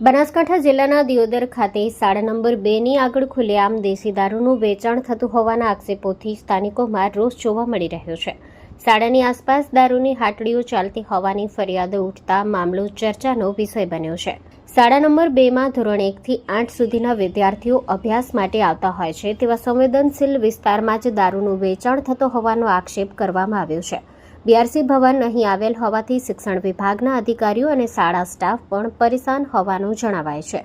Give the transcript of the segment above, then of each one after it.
બનાસકાંઠા જિલ્લાના દિયોદર ખાતે શાળા નંબર 2ની આગળ ખુલ્લેઆમ દેશી દારૂનું વેચાણ થતું હોવાના આક્ષેપોથી સ્થાનિકોમાં રોષ જોવા મળી રહ્યો છે. શાળાની આસપાસ દારૂની હાટડીઓ ચાલતી હોવાની ફરિયાદો ઉઠતા મામલો ચર્ચાનો વિષય બન્યો છે. શાળા નંબર 2માં ધોરણ 1થી 8 સુધીના વિદ્યાર્થીઓ અભ્યાસ માટે આવતા હોય છે તેવા સંવેદનશીલ વિસ્તારમાં જ દારૂનું વેચાણ થતો હોવાનો આક્ષેપ કરવામાં આવ્યો છે. બીઆરસી ભવન અહીં આવેલ હોવાથી શિક્ષણ વિભાગના અધિકારીઓ અને શાળા સ્ટાફ પણ પરેશાન હોવાનું જણાવાય છે.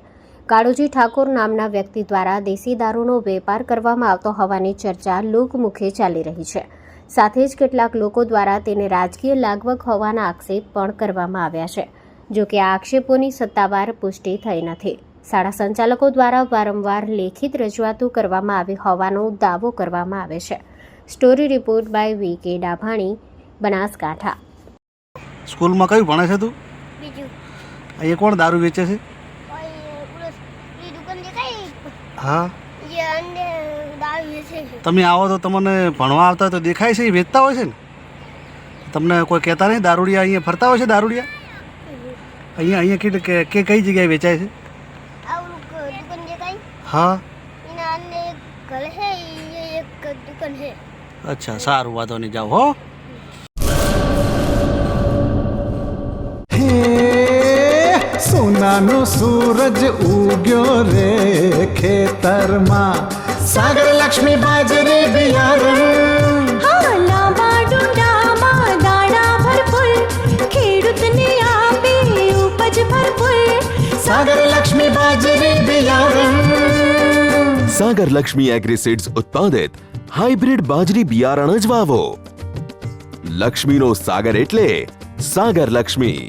કાળુજી ઠાકોર નામના વ્યક્તિ દ્વારા દેશી દારૂનો વેપાર કરવામાં આવતો હોવાની ચર્ચા લોકમુખે ચાલી રહી છે. સાથે જ કેટલાક લોકો દ્વારા તેને રાજકીય લાગવગ હોવાના આક્ષેપ પણ કરવામાં આવ્યા છે. જો કે આ આક્ષેપોની સત્તાવાર પુષ્ટિ થઈ નથી. શાળા સંચાલકો દ્વારા વારંવાર લેખિત રજૂઆતો કરવામાં આવી હોવાનો દાવો કરવામાં આવે છે. Story report by V K. Dabhani, Banaskantha. સ્કૂલમાં કયું ભણે છે તું? બીજું. અહીંયા કોણ દારૂ વેચે છે? પેલી દુકાન દેખાય? હા. એ અંદર દારૂ વેચે છે. તમે આવો તો તમને ભણવા આવતા હોય તો દેખાય છે, એ વેચતા હોય છે ને? તમને કોઈ કહેતા નહીં દારૂડિયા અહીંયા ફરતા હોય છે? દારૂડિયા અહીંયા કે કઈ જગ્યાએ વેચાય છે? આવડું દુકાન દેખાય? હા. એના અંદર એક ઘર છે, એ એક દુકાન છે. અચ્છા, સારું, વાંધો નહીં, જાઓ હો. સોનાનો સૂરજ ઉગ્યો રે ખેતરમાં, સાગર લક્ષ્મી બાજરી બિયારણ, લાંબા ડુંડામાં દાણા ભરપૂર, ખેડૂતને આપે ઉપજ ભરપૂર, સાગર લક્ષ્મી બાજરી બિયારણ. સાગર લક્ષ્મી એગ્રીસીડ્સ ઉત્પાદિત હાઇબ્રિડ બાજરી બિયારણ જ વાવો. લક્ષ્મીનો સાગર એટલે સાગર લક્ષ્મી.